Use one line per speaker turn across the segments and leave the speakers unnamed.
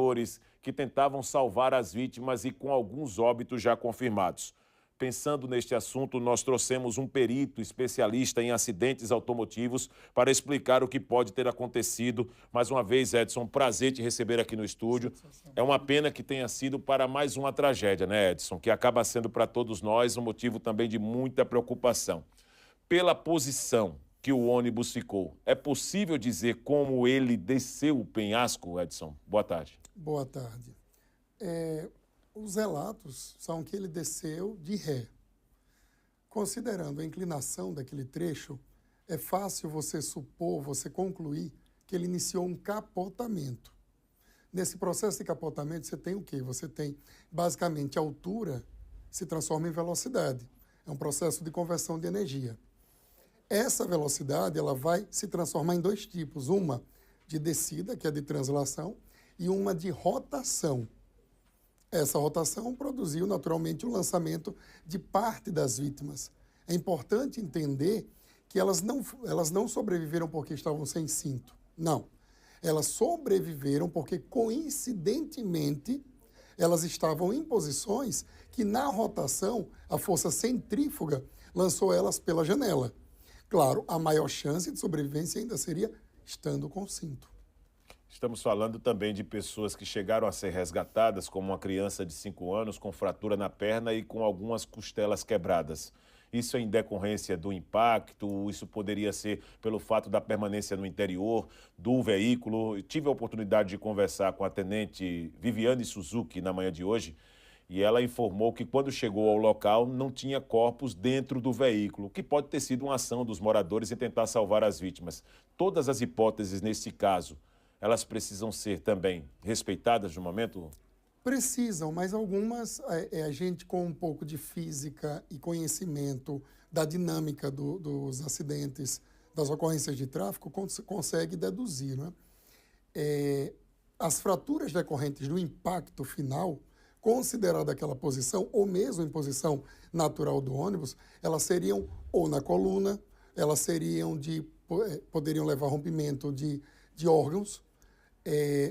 moradores que tentavam salvar as vítimas e com alguns óbitos já confirmados. Pensando neste assunto, nós trouxemos um perito especialista em acidentes automotivos para explicar o que pode ter acontecido. Mais uma vez, Edson, um prazer te receber aqui no estúdio. É uma pena que tenha sido para mais uma tragédia, né, Edson? Que acaba sendo para todos nós um motivo também de muita preocupação. Pela posição que o ônibus ficou, é possível dizer como ele desceu o penhasco, Edson? Boa tarde.
Boa tarde. Os relatos são que ele desceu de ré. Considerando a inclinação daquele trecho, é fácil você supor, você concluir que ele iniciou um capotamento. Nesse processo de capotamento, você tem o quê? Você tem, basicamente, a altura se transforma em velocidade. É um processo de conversão de energia. Essa velocidade ela vai se transformar em dois tipos. Uma de descida, que é de translação, e uma de rotação. Essa rotação produziu naturalmente o lançamento de parte das vítimas. É importante entender que elas não sobreviveram porque estavam sem cinto. Não. Elas sobreviveram porque, coincidentemente, elas estavam em posições que, na rotação, a força centrífuga lançou elas pela janela. Claro, a maior chance de sobrevivência ainda seria estando com cinto.
Estamos falando também de pessoas que chegaram a ser resgatadas, como uma criança de 5 anos com fratura na perna e com algumas costelas quebradas. Isso é em decorrência do impacto, isso poderia ser pelo fato da permanência no interior do veículo. Eu tive a oportunidade de conversar com a tenente Viviane Suzuki na manhã de hoje e ela informou que quando chegou ao local não tinha corpos dentro do veículo, que pode ter sido uma ação dos moradores em tentar salvar as vítimas. Todas as hipóteses nesse caso, elas precisam ser também respeitadas no momento?
Precisam, mas algumas a gente com um pouco de física e conhecimento da dinâmica dos acidentes, das ocorrências de tráfego, consegue deduzir, né? As fraturas decorrentes do impacto final, considerada aquela posição, ou mesmo em posição natural do ônibus, elas seriam ou na coluna, elas seriam poderiam levar a rompimento de órgãos.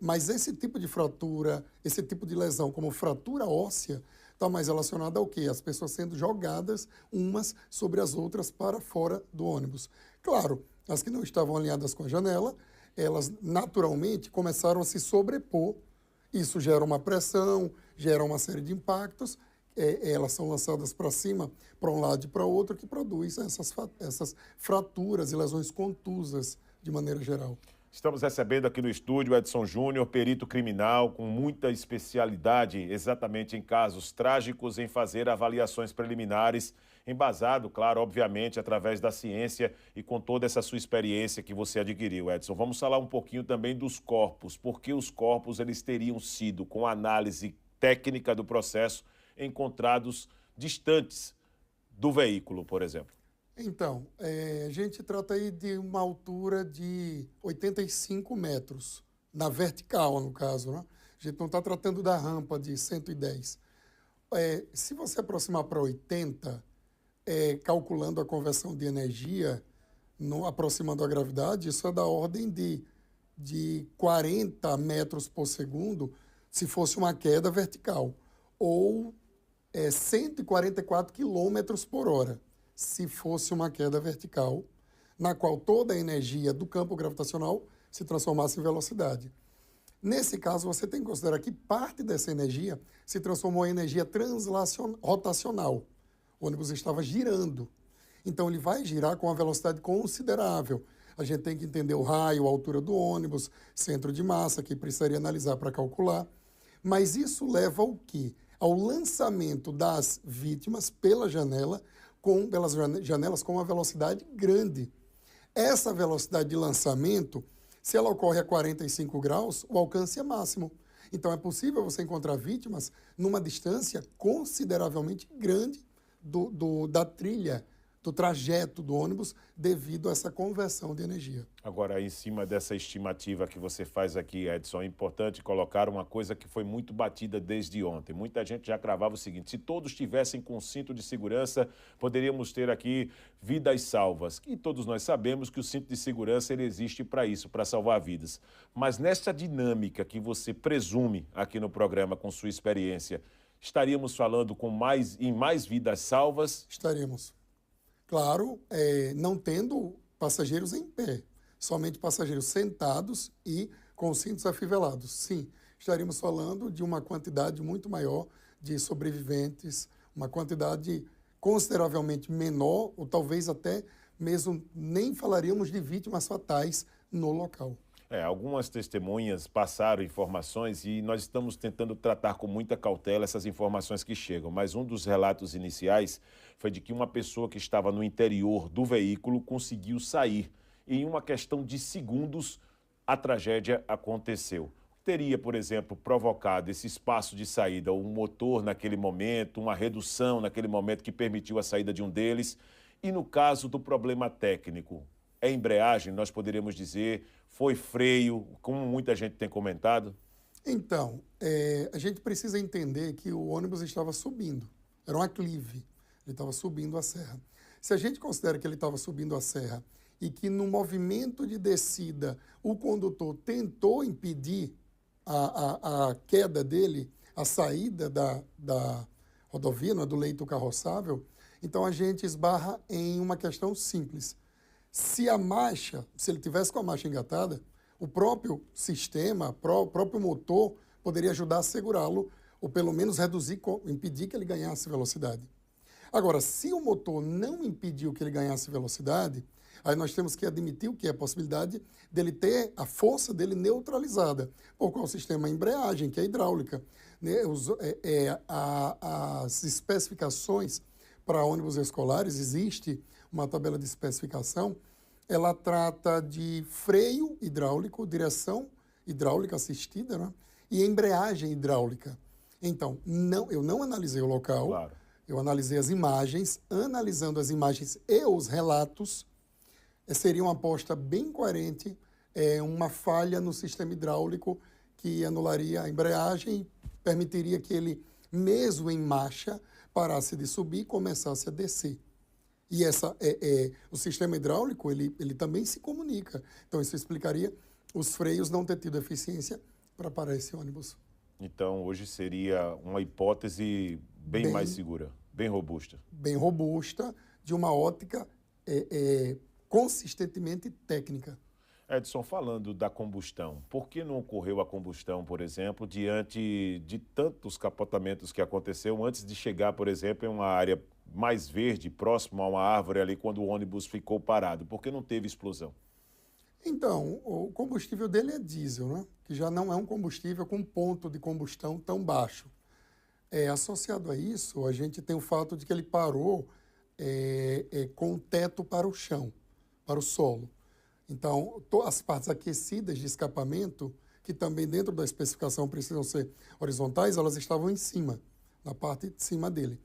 Mas esse tipo de fratura, esse tipo de lesão, como fratura óssea, está mais relacionada ao quê? As pessoas sendo jogadas umas sobre as outras para fora do ônibus. Claro, as que não estavam alinhadas com a janela, elas naturalmente começaram a se sobrepor. Isso gera uma pressão, gera uma série de impactos. Elas são lançadas para cima, para um lado e para o outro, que produz essas fraturas e lesões contusas de maneira geral.
Estamos recebendo aqui no estúdio Edson Júnior, perito criminal com muita especialidade exatamente em casos trágicos, em fazer avaliações preliminares, embasado, claro, obviamente, através da ciência e com toda essa sua experiência que você adquiriu, Edson. Vamos falar um pouquinho também dos corpos, porque os corpos eles teriam sido, com análise técnica do processo, encontrados distantes do veículo, por exemplo.
Então, a gente trata aí de uma altura de 85 metros, na vertical, no caso, né? A gente não está tratando da rampa de 110. Se você aproximar para 80, calculando a conversão de energia, aproximando a gravidade, isso é da ordem de 40 metros por segundo, se fosse uma queda vertical, ou 144 quilômetros por hora. Se fosse uma queda vertical, na qual toda a energia do campo gravitacional se transformasse em velocidade. Nesse caso, você tem que considerar que parte dessa energia se transformou em energia rotacional. O ônibus estava girando. Então, ele vai girar com uma velocidade considerável. A gente tem que entender o raio, a altura do ônibus, centro de massa, que precisaria analisar para calcular. Mas isso leva ao quê? Ao lançamento das vítimas pela janela, pelas janelas com uma velocidade grande. Essa velocidade de lançamento, se ela ocorre a 45 graus, o alcance é máximo. Então é possível você encontrar vítimas numa distância consideravelmente grande da trilha do trajeto do ônibus devido a essa conversão de energia.
Agora, em cima dessa estimativa que você faz aqui, Edson, é importante colocar uma coisa que foi muito batida desde ontem. Muita gente já cravava o seguinte: se todos tivessem com cinto de segurança, poderíamos ter aqui vidas salvas. E todos nós sabemos que o cinto de segurança ele existe para isso, para salvar vidas. Mas nessa dinâmica que você presume aqui no programa com sua experiência, estaríamos falando em mais vidas salvas?
Estaríamos. Claro, não tendo passageiros em pé, somente passageiros sentados e com cintos afivelados. Sim, estaríamos falando de uma quantidade muito maior de sobreviventes, uma quantidade consideravelmente menor, ou talvez até mesmo nem falaríamos de vítimas fatais no local.
Algumas testemunhas passaram informações e nós estamos tentando tratar com muita cautela essas informações que chegam. Mas um dos relatos iniciais foi de que uma pessoa que estava no interior do veículo conseguiu sair. E em uma questão de segundos, a tragédia aconteceu. Teria, por exemplo, provocado esse espaço de saída, um motor naquele momento, uma redução naquele momento que permitiu a saída de um deles. E no caso do problema técnico, é embreagem, nós poderíamos dizer, foi freio, como muita gente tem comentado?
Então, a gente precisa entender que o ônibus estava subindo, era um aclive, ele estava subindo a serra. Se a gente considera que ele estava subindo a serra e que no movimento de descida o condutor tentou impedir a queda dele, a saída da rodovia, do leito carroçável, então a gente esbarra em uma questão simples. Se ele tivesse com a marcha engatada, o próprio sistema, o próprio motor poderia ajudar a segurá-lo ou pelo menos reduzir, impedir que ele ganhasse velocidade. Agora, se o motor não impediu que ele ganhasse velocidade, aí nós temos que admitir o que é a possibilidade dele ter a força dele neutralizada por qual sistema? A embreagem, que é hidráulica. Né? As especificações para ônibus escolares, existe uma tabela de especificação, ela trata de freio hidráulico, direção hidráulica assistida, né? E embreagem hidráulica. Então, eu não analisei o local, claro. Eu analisei as imagens, analisando as imagens e os relatos, seria uma aposta bem coerente, uma falha no sistema hidráulico que anularia a embreagem e permitiria que ele, mesmo em marcha, parasse de subir e começasse a descer. E o sistema hidráulico, ele também se comunica. Então, isso explicaria os freios não ter tido eficiência para parar esse ônibus.
Então, hoje seria uma hipótese bem mais segura, bem robusta.
Bem robusta, de uma ótica consistentemente técnica.
Edson, falando da combustão, por que não ocorreu a combustão, por exemplo, diante de tantos capotamentos que aconteceu antes de chegar, por exemplo, em uma área mais verde, próximo a uma árvore ali, quando o ônibus ficou parado? Por que não teve explosão?
Então, o combustível dele é diesel, né? Que já não é um combustível com ponto de combustão tão baixo. Associado a isso, a gente tem o fato de que ele parou com o teto para o chão, para o solo. Então, as partes aquecidas de escapamento, que também dentro da especificação precisam ser horizontais, elas estavam em cima, na parte de cima dele.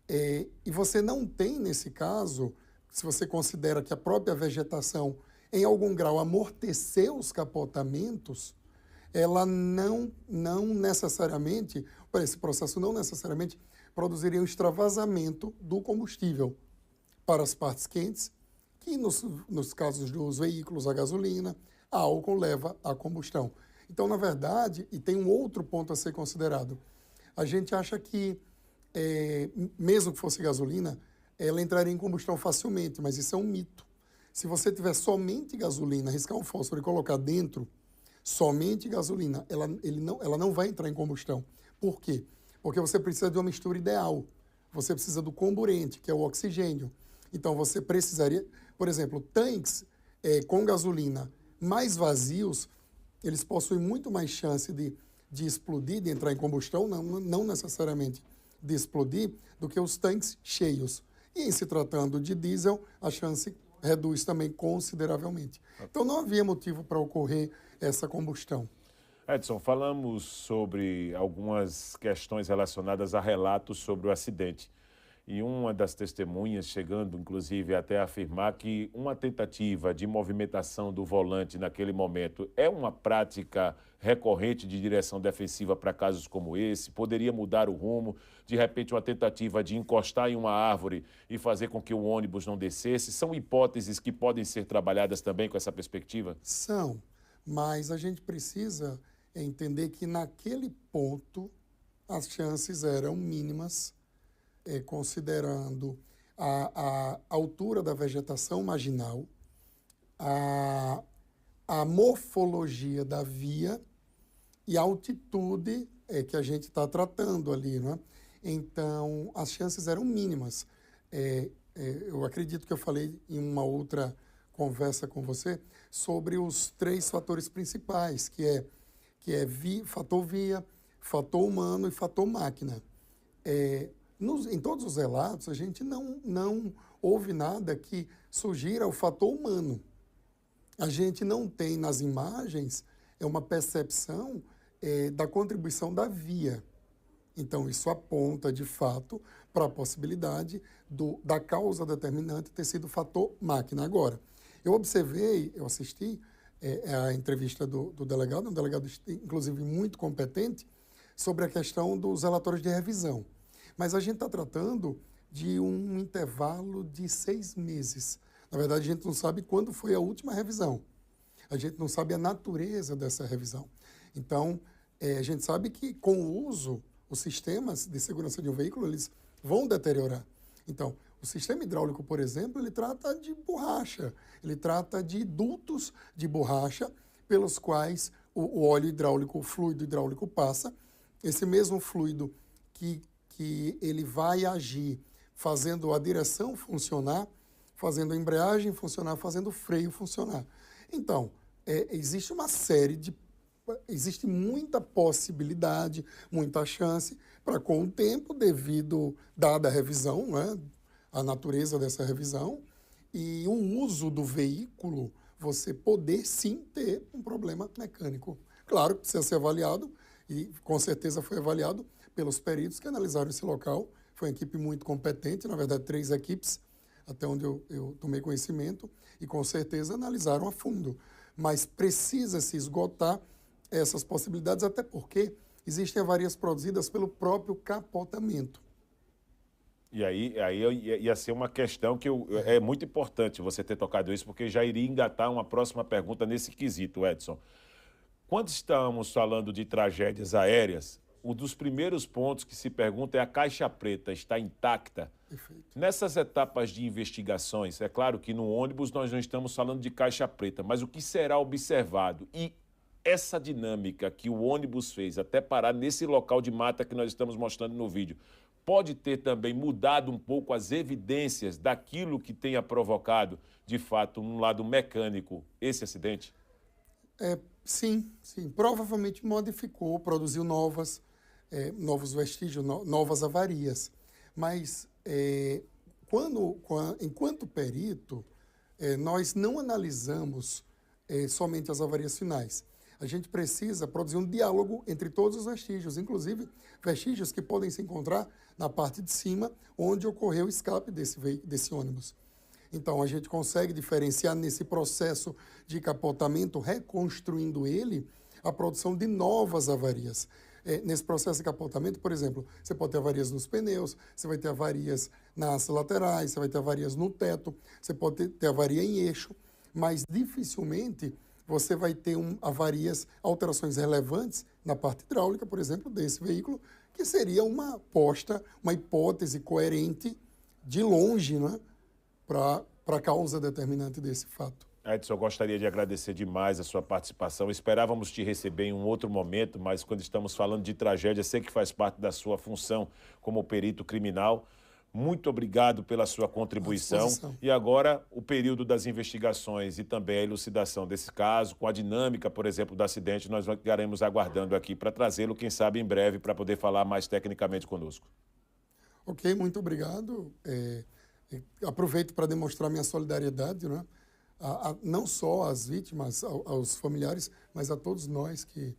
E você não tem, nesse caso, se você considera que a própria vegetação, em algum grau, amorteceu os capotamentos, ela não necessariamente, esse processo não necessariamente produziria um extravasamento do combustível para as partes quentes, que nos casos dos veículos a gasolina, a álcool leva à combustão. Então, na verdade, e tem um outro ponto a ser considerado, a gente acha que, mesmo que fosse gasolina, ela entraria em combustão facilmente, mas isso é um mito. Se você tiver somente gasolina, riscar um fósforo e colocar dentro somente gasolina, ela não vai entrar em combustão. Por quê? Porque você precisa de uma mistura ideal. Você precisa do comburente, que é o oxigênio. Então, você precisaria, por exemplo, tanques com gasolina mais vazios, eles possuem muito mais chance de explodir, de entrar em combustão, não necessariamente de explodir, do que os tanques cheios. E em se tratando de diesel, a chance reduz também consideravelmente. Então, não havia motivo para ocorrer essa combustão.
Edson, falamos sobre algumas questões relacionadas a relatos sobre o acidente. e uma das testemunhas chegando, inclusive, até a afirmar que uma tentativa de movimentação do volante naquele momento é uma prática recorrente de direção defensiva para casos como esse, poderia mudar o rumo, de repente uma tentativa de encostar em uma árvore e fazer com que o ônibus não descesse, são hipóteses que podem ser trabalhadas também com essa perspectiva?
São, mas a gente precisa entender que naquele ponto as chances eram mínimas, considerando a altura da vegetação marginal, a, a morfologia da via e a altitude que a gente está tratando ali, não é? Então, as chances eram mínimas. Eu acredito que eu falei em uma outra conversa com você sobre os 3 fatores principais, fator via, fator humano e fator máquina. Em todos os relatos, a gente não houve nada que sugira o fator humano. A gente não tem nas imagens uma percepção da contribuição da via. Então, isso aponta, de fato, para a possibilidade da causa determinante ter sido o fator máquina. Agora, eu assisti a entrevista do delegado, um delegado, inclusive, muito competente, sobre a questão dos relatórios de revisão. Mas a gente está tratando de um intervalo de 6 meses. Na verdade, a gente não sabe quando foi a última revisão. A gente não sabe a natureza dessa revisão. Então, a gente sabe que, com o uso, os sistemas de segurança de um veículo, eles vão deteriorar. Então, o sistema hidráulico, por exemplo, ele trata de borracha, ele trata de dutos de borracha pelos quais o óleo hidráulico, o fluido hidráulico passa. Esse mesmo fluido que ele vai agir fazendo a direção funcionar, fazendo a embreagem funcionar, fazendo o freio funcionar. Então, existe muita possibilidade, muita chance para, com o tempo, dada a revisão, né, a natureza dessa revisão, e o uso do veículo, você poder sim ter um problema mecânico. Claro que precisa ser avaliado, e com certeza foi avaliado pelos peritos que analisaram esse local. Foi uma equipe muito competente, na verdade 3 equipes, até onde eu tomei conhecimento, e com certeza analisaram a fundo. Mas precisa se esgotar essas possibilidades, até porque existem avarias produzidas pelo próprio capotamento.
E aí ia ser uma questão que é muito importante você ter tocado isso, porque já iria engatar uma próxima pergunta nesse quesito, Edson. Quando estamos falando de tragédias aéreas, um dos primeiros pontos que se pergunta é: a caixa preta está intacta?
Perfeito.
Nessas etapas de investigações, é claro que no ônibus nós não estamos falando de caixa preta, mas o que será observado? E essa dinâmica que o ônibus fez até parar nesse local de mata que nós estamos mostrando no vídeo, pode ter também mudado um pouco as evidências daquilo que tenha provocado, de fato, no lado mecânico, esse acidente?
Sim. Provavelmente modificou, produziu novos vestígios, novas avarias. Mas, enquanto perito, nós não analisamos somente as avarias finais. A gente precisa produzir um diálogo entre todos os vestígios, inclusive vestígios que podem se encontrar na parte de cima, onde ocorreu o escape desse ônibus. Então, a gente consegue diferenciar nesse processo de capotamento, reconstruindo ele, a produção de novas avarias. Nesse processo de capotamento, por exemplo, você pode ter avarias nos pneus, você vai ter avarias nas laterais, você vai ter avarias no teto, você pode ter avaria em eixo, mas dificilmente você vai ter avarias, alterações relevantes na parte hidráulica, por exemplo, desse veículo, que seria uma hipótese coerente de longe, né, para a causa determinante desse fato.
Edson, eu gostaria de agradecer demais a sua participação. Esperávamos te receber em um outro momento, mas quando estamos falando de tragédia, sei que faz parte da sua função como perito criminal. Muito obrigado pela sua contribuição. E agora, o período das investigações e também a elucidação desse caso, com a dinâmica, por exemplo, do acidente, nós ficaremos aguardando aqui para trazê-lo, quem sabe, em breve, para poder falar mais tecnicamente conosco.
Ok, muito obrigado. Aproveito para demonstrar minha solidariedade, né? Não só às vítimas, aos familiares, mas a todos nós que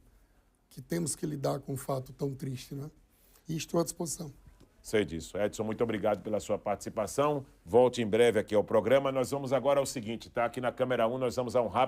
temos que lidar com um fato tão triste, né? E estou à disposição.
Sei disso. Edson, muito obrigado pela sua participação. Volte em breve aqui ao programa. Nós vamos agora ao seguinte, tá? Aqui na câmera 1 nós vamos a um rápido